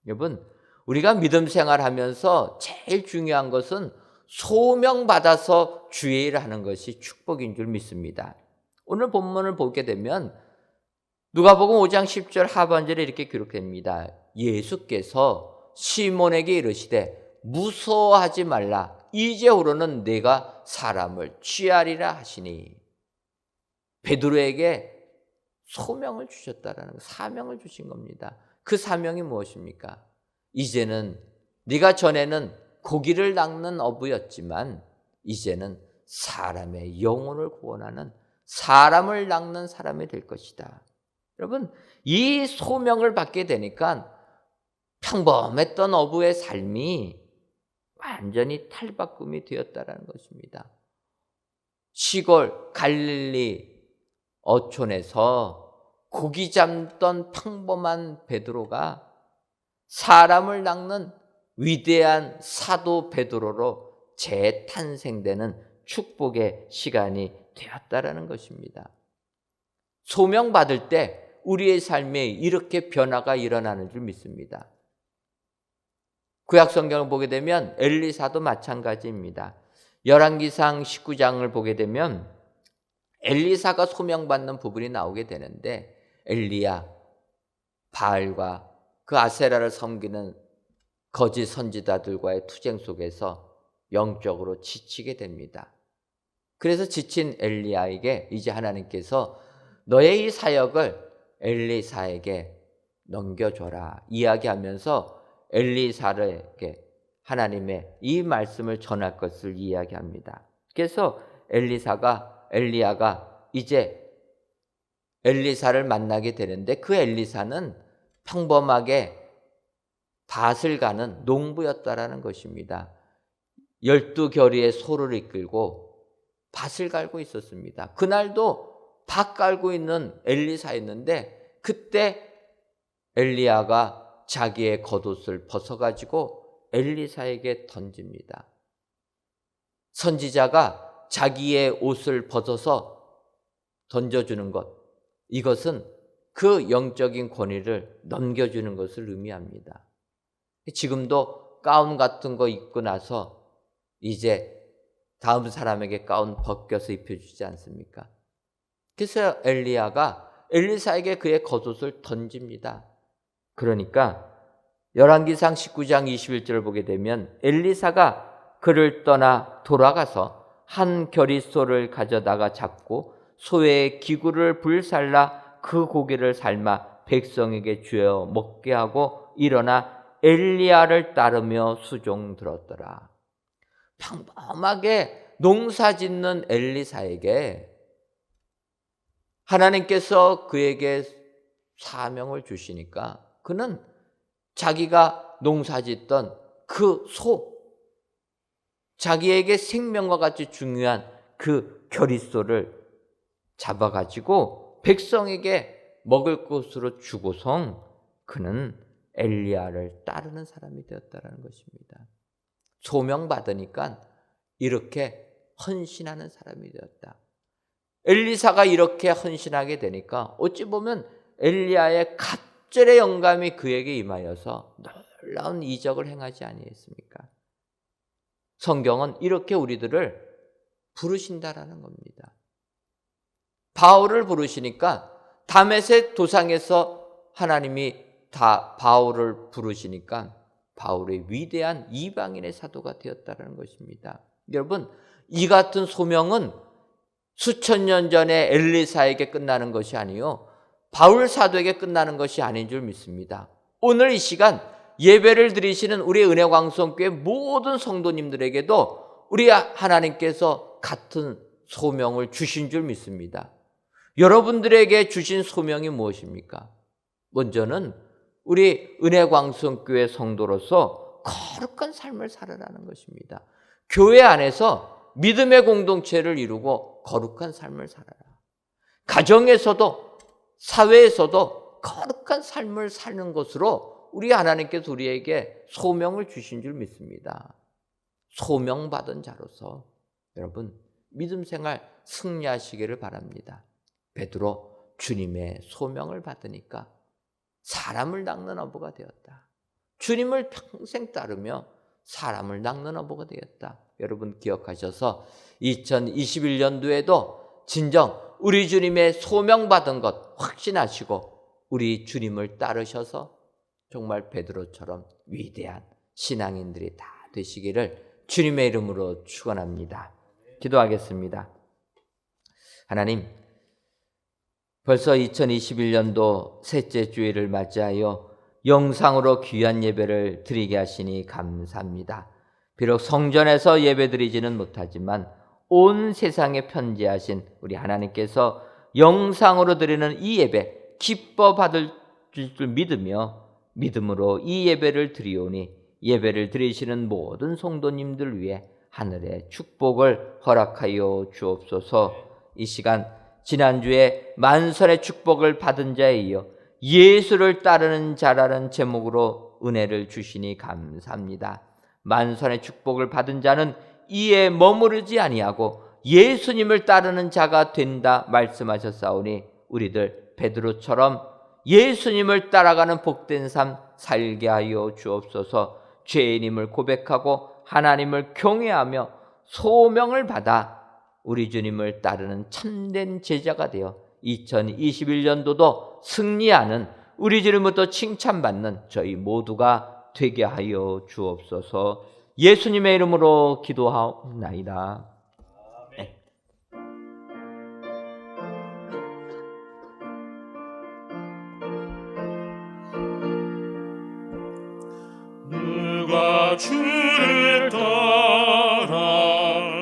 여러분, 우리가 믿음 생활하면서 제일 중요한 것은 소명받아서 주의 일을 하는 것이 축복인 줄 믿습니다. 오늘 본문을 보게 되면 누가복음 5장 10절 하반절에 이렇게 기록됩니다. 예수께서 시몬에게 이르시되 무서워하지 말라. 이제후로는 내가 사람을 취하리라 하시니. 베드로에게 소명을 주셨다라는 거, 사명을 주신 겁니다. 그 사명이 무엇입니까? 이제는 네가 전에는 고기를 낚는 어부였지만 이제는 사람의 영혼을 구원하는 사람을 낚는 사람이 될 것이다. 여러분, 이 소명을 받게 되니까 평범했던 어부의 삶이 완전히 탈바꿈이 되었다는 것입니다. 시골 갈릴리 어촌에서 고기 잡던 평범한 베드로가 사람을 낚는 위대한 사도 베드로로 재탄생되는 축복의 시간이 되었다라는 것입니다. 소명받을 때 우리의 삶에 이렇게 변화가 일어나는 줄 믿습니다. 구약 성경을 보게 되면 엘리사도 마찬가지입니다. 열왕기상 19장을 보게 되면 엘리사가 소명받는 부분이 나오게 되는데 엘리야, 바알과 그 아세라를 섬기는 거짓 선지자들과의 투쟁 속에서 영적으로 지치게 됩니다. 그래서 지친 엘리야에게 이제 하나님께서 너의 이 사역을 엘리사에게 넘겨줘라 이야기하면서 엘리사에게 하나님의 이 말씀을 전할 것을 이야기합니다. 그래서 엘리야가 이제 엘리사를 만나게 되는데 그 엘리사는 평범하게 밭을 가는 농부였다라는 것입니다. 12겨리의 소를 이끌고 밭을 갈고 있었습니다. 그날도 밭 갈고 있는 엘리사였는데 그때 엘리야가 자기의 겉옷을 벗어가지고 엘리사에게 던집니다. 선지자가 자기의 옷을 벗어서 던져주는 것, 이것은 그 영적인 권위를 넘겨주는 것을 의미합니다. 지금도 가운 같은 거 입고 나서 이제 다음 사람에게 가운 벗겨서 입혀주지 않습니까? 그래서 엘리야가 엘리사에게 그의 겉옷을 던집니다. 그러니까 열왕기상 19장 21절을 보게 되면 엘리사가 그를 떠나 돌아가서 한 겨릿소를 가져다가 잡고 소의 기구를 불살라 그 고기를 삶아 백성에게 주어 먹게 하고 일어나 엘리야를 따르며 수종 들었더라. 평범하게 농사 짓는 엘리사에게 하나님께서 그에게 사명을 주시니까 그는 자기가 농사 짓던 그 소, 자기에게 생명과 같이 중요한 그 겨릿소를 잡아가지고 백성에게 먹을 것으로 주고선 그는 엘리야를 따르는 사람이 되었다는 것입니다. 소명받으니까 이렇게 헌신하는 사람이 되었다. 엘리사가 이렇게 헌신하게 되니까 어찌 보면 엘리야의 갑절의 영감이 그에게 임하여서 놀라운 이적을 행하지 아니했습니까? 성경은 이렇게 우리들을 부르신다라는 겁니다. 바울을 부르시니까 다메섹 도상에서 하나님이 다 바울을 부르시니까 바울의 위대한 이방인의 사도가 되었다는 것입니다. 여러분, 이 같은 소명은 수천 년 전에 엘리사에게 끝나는 것이 아니요 바울 사도에게 끝나는 것이 아닌 줄 믿습니다. 오늘 이 시간 예배를 드리시는 우리 은혜광성교회 모든 성도님들에게도 우리 하나님께서 같은 소명을 주신 줄 믿습니다. 여러분들에게 주신 소명이 무엇입니까? 먼저는 우리 은혜광성교회 성도로서 거룩한 삶을 살아라는 것입니다. 교회 안에서 믿음의 공동체를 이루고 거룩한 삶을 살아라. 가정에서도 사회에서도 거룩한 삶을 사는 것으로 우리 하나님께서 우리에게 소명을 주신 줄 믿습니다. 소명받은 자로서 여러분 믿음 생활 승리하시기를 바랍니다. 베드로 주님의 소명을 받으니까 사람을 낚는 어부가 되었다. 주님을 평생 따르며 사람을 낚는 어부가 되었다. 여러분 기억하셔서 2021년도에도 진정 우리 주님의 소명받은 것 확신하시고 우리 주님을 따르셔서 정말 베드로처럼 위대한 신앙인들이 다 되시기를 주님의 이름으로 축원합니다. 기도하겠습니다. 하나님, 벌써 2021년도 셋째 주일을 맞이하여 영상으로 귀한 예배를 드리게 하시니 감사합니다. 비록 성전에서 예배드리지는 못하지만 온 세상에 편지하신 우리 하나님께서 영상으로 드리는 이 예배 기뻐 받을 줄 믿으며 믿음으로 이 예배를 드리오니 예배를 드리시는 모든 성도님들 위해 하늘의 축복을 허락하여 주옵소서. 이 시간 지난주에 만선의 축복을 받은 자에 이어 예수를 따르는 자라는 제목으로 은혜를 주시니 감사합니다. 만선의 축복을 받은 자는 이에 머무르지 아니하고 예수님을 따르는 자가 된다 말씀하셨사오니 우리들 베드로처럼 예수님을 따라가는 복된 삶 살게 하여 주옵소서. 죄인임을 고백하고 하나님을 경외하며 소명을 받아 우리 주님을 따르는 참된 제자가 되어 2021년도도 승리하는 우리 주님부터 칭찬받는 저희 모두가 되게 하여 주옵소서. 예수님의 이름으로 기도하옵나이다. 누가 주를 따라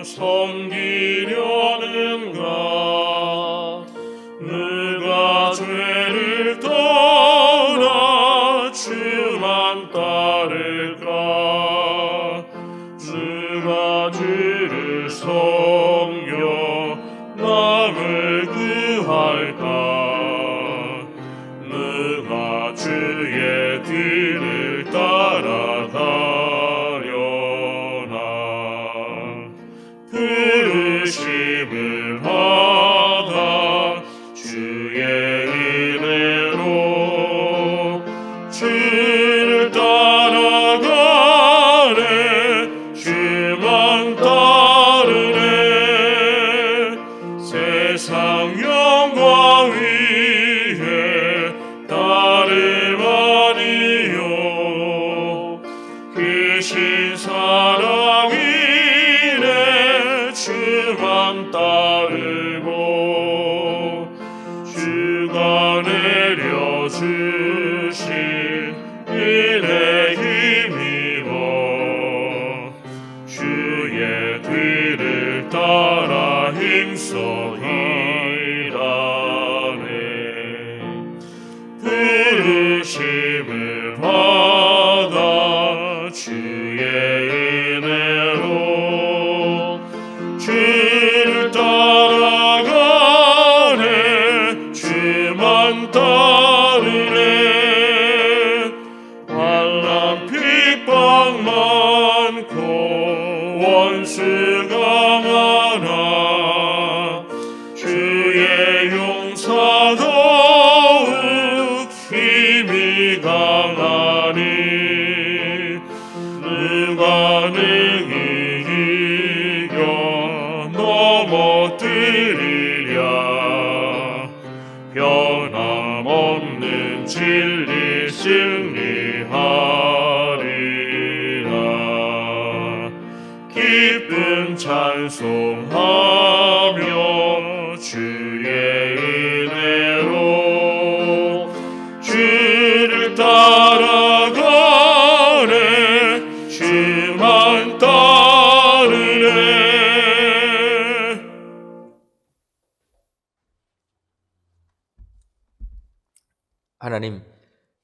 섬기려는가? 누가 죄를 떠나 주만 따를까? 누가 주를 섬겨 남을 구할까? 누가 주의 뒤를 따라가려나? 부르심을 받아 주의 은혜로 주를 따라가네. 주만 따르네. 세상 영광 위에 따름 아니요 크신 사랑이네. 주만 따르고 주가 내려주신 은혜 힘입어 주의 뒤를 따라 힘써 일하네. 부르심을 받아 주의 은혜로 주를 따라가네. 주만 따르네. 환난 핍박 많고 원수가 많아 주의 용사 더욱 힘이 강하니 누가 능히 이겨 넘어뜨리랴? 변함없는 진리 승리하리라. 기쁜 찬송하며 주의 은혜로 주를 따라가네. 주만 따르네. 하나님,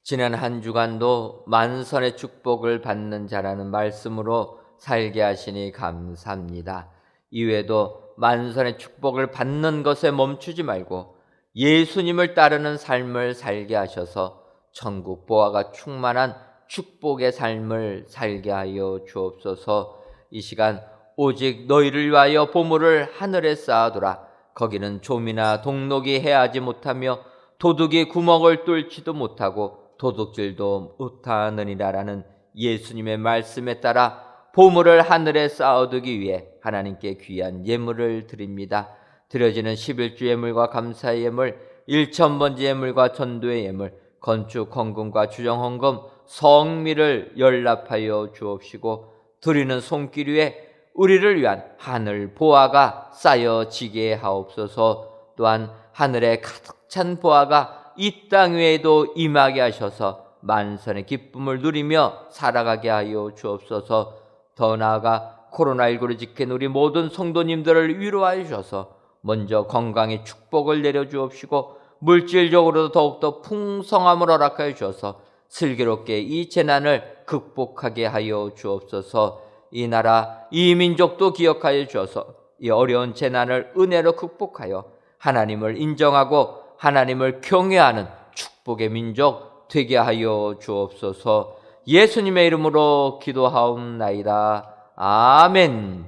지난 한 주간도 만선의 축복을 받는 자라는 말씀으로 살게 하시니 감사합니다. 이외에도 만선의 축복을 받는 것에 멈추지 말고 예수님을 따르는 삶을 살게 하셔서 천국 보화가 충만한 축복의 삶을 살게 하여 주옵소서. 이 시간 오직 너희를 위하여 보물을 하늘에 쌓아두라. 거기는 좀이나 동록이 해하지 못하며 도둑이 구멍을 뚫지도 못하고 도둑질도 못하느니라라는 예수님의 말씀에 따라 보물을 하늘에 쌓아두기 위해 하나님께 귀한 예물을 드립니다. 드려지는 11주 예물과 감사의 예물, 1,000번째 예물과 전도의 예물, 건축 헌금과 주정 헌금, 성미를 연락하여 주옵시고 드리는 손길 위에 우리를 위한 하늘 보화가 쌓여지게 하옵소서. 또한 하늘에 가득 찬 보화가 이 땅 위에도 임하게 하셔서 만선의 기쁨을 누리며 살아가게 하여 주옵소서. 더 나아가 코로나19를 지킨 우리 모든 성도님들을 위로하여 주셔서 먼저 건강의 축복을 내려주옵시고 물질적으로도 더욱더 풍성함을 허락하여 주셔서 슬기롭게 이 재난을 극복하게 하여 주옵소서. 이 나라 이 민족도 기억하여 주셔서 이 어려운 재난을 은혜로 극복하여 하나님을 인정하고 하나님을 경외하는 축복의 민족 되게 하여 주옵소서. 예수님의 이름으로 기도하옵나이다. 아멘.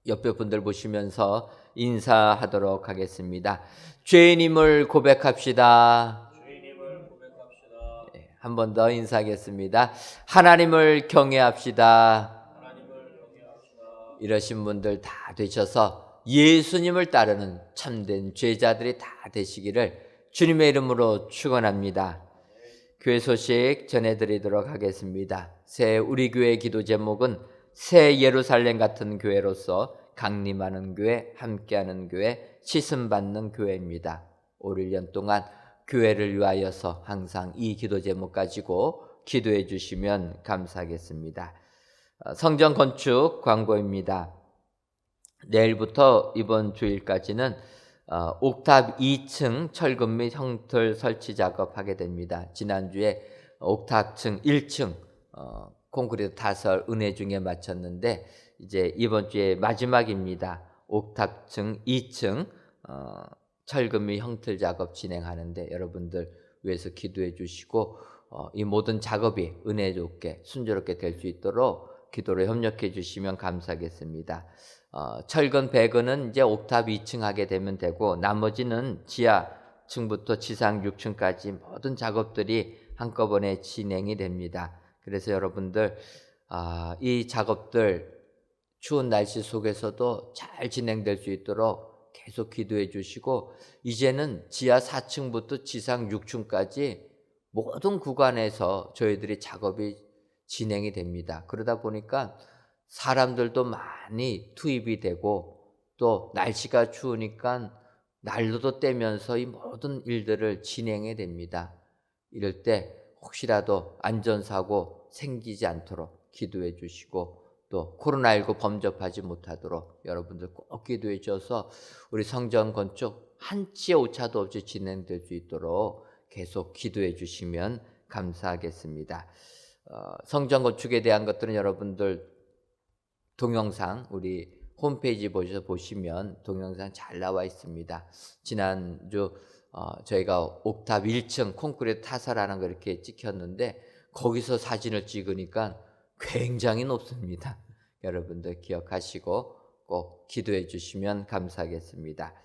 옆에 분들 보시면서 인사하도록 하겠습니다. 죄인임을 고백합시다. 한 번 더 인사하겠습니다. 하나님을 경외합시다. 이러신 분들 다 되셔서 예수님을 따르는 참된 제자들이 다 되시기를 주님의 이름으로 축원합니다. 교회 소식 전해드리도록 하겠습니다. 새 우리 교회 기도 제목은 새 예루살렘 같은 교회로서 강림하는 교회, 함께하는 교회, 씻음받는 교회입니다. 올 1년 동안 교회를 위하여서 항상 이 기도 제목 가지고 기도해 주시면 감사하겠습니다. 성전 건축 광고입니다. 내일부터 이번 주일까지는 옥탑 2층 철근 및 형틀 설치 작업하게 됩니다. 지난주에 옥탑층 1층 콘크리트 타설 은혜 중에 마쳤는데 이제 이번 주에 마지막입니다. 옥탑층 2층 철근 및 형틀 작업 진행하는데 여러분들 위해서 기도해 주시고 이 모든 작업이 은혜 좋게 순조롭게 될 수 있도록 기도로 협력해 주시면 감사하겠습니다. 철근 배근은 이제 옥탑 2층 하게 되면 되고 나머지는 지하층부터 지상 6층까지 모든 작업들이 한꺼번에 진행이 됩니다. 그래서 여러분들 이 작업들 추운 날씨 속에서도 잘 진행될 수 있도록 계속 기도해 주시고 이제는 지하 4층부터 지상 6층까지 모든 구간에서 저희들이 작업이 진행이 됩니다. 그러다 보니까 사람들도 많이 투입이 되고 또 날씨가 추우니까 난로도 떼면서 이 모든 일들을 진행해야 됩니다. 이럴 때 혹시라도 안전사고 생기지 않도록 기도해 주시고 또 코로나19 범접하지 못하도록 여러분들 꼭 기도해 주셔서 우리 성전 건축 한치의 오차도 없이 진행될 수 있도록 계속 기도해 주시면 감사하겠습니다. 성전 건축에 대한 것들은 여러분들 동영상 우리 홈페이지 보시면 동영상 잘 나와 있습니다. 지난주 저희가 옥탑 1층 콘크리트 타설하는 거 이렇게 찍혔는데 거기서 사진을 찍으니까 굉장히 높습니다. 여러분들 기억하시고 꼭 기도해 주시면 감사하겠습니다.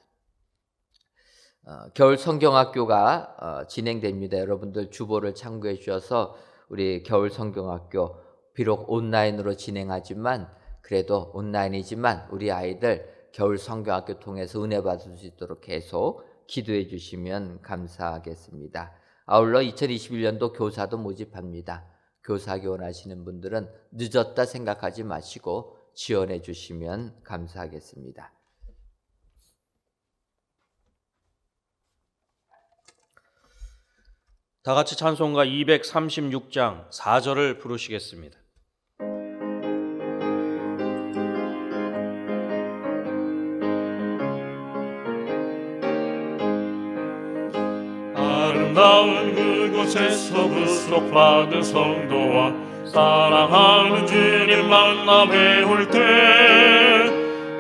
겨울 성경학교가 진행됩니다. 여러분들 주보를 참고해 주셔서 우리 겨울 성경학교 비록 온라인으로 진행하지만 그래도 온라인이지만 우리 아이들 겨울 성경학교 통해서 은혜 받을 수 있도록 계속 기도해 주시면 감사하겠습니다. 아울러 2021년도 교사도 모집합니다. 교사하기 원하시는 분들은 늦었다 생각하지 마시고 지원해 주시면 감사하겠습니다. 다 같이 찬송가 236장 4절을 부르시겠습니다. 아름다운 그곳에서 구속받은 성도와 사랑하는 주님 만나 배울 때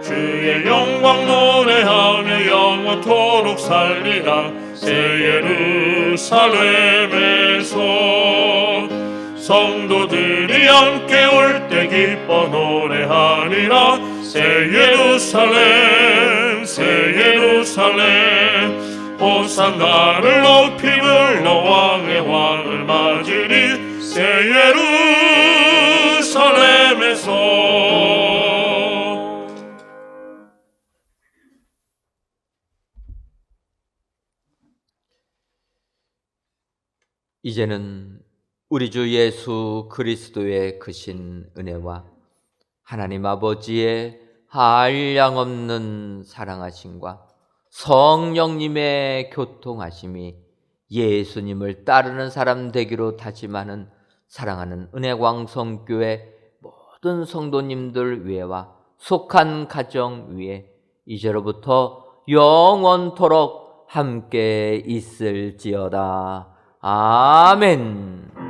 주의 영광 노래하며 영원토록 살리라. 새 예루살렘에서 성도들이 함께 올 때 기뻐 노래하리라. 새 예루살렘 새 예루살렘 호산나를 높이 불러 왕의 왕을 맞으리. 새 예루살렘에서 이제는 우리 주 예수 그리스도의 크신 은혜와 하나님 아버지의 한량없는 사랑하심과 성령님의 교통하심이 예수님을 따르는 사람 되기로 다짐하는 사랑하는 은혜광성교회 모든 성도님들 위에와 속한 가정 위에 이제로부터 영원토록 함께 있을지어다. 아멘.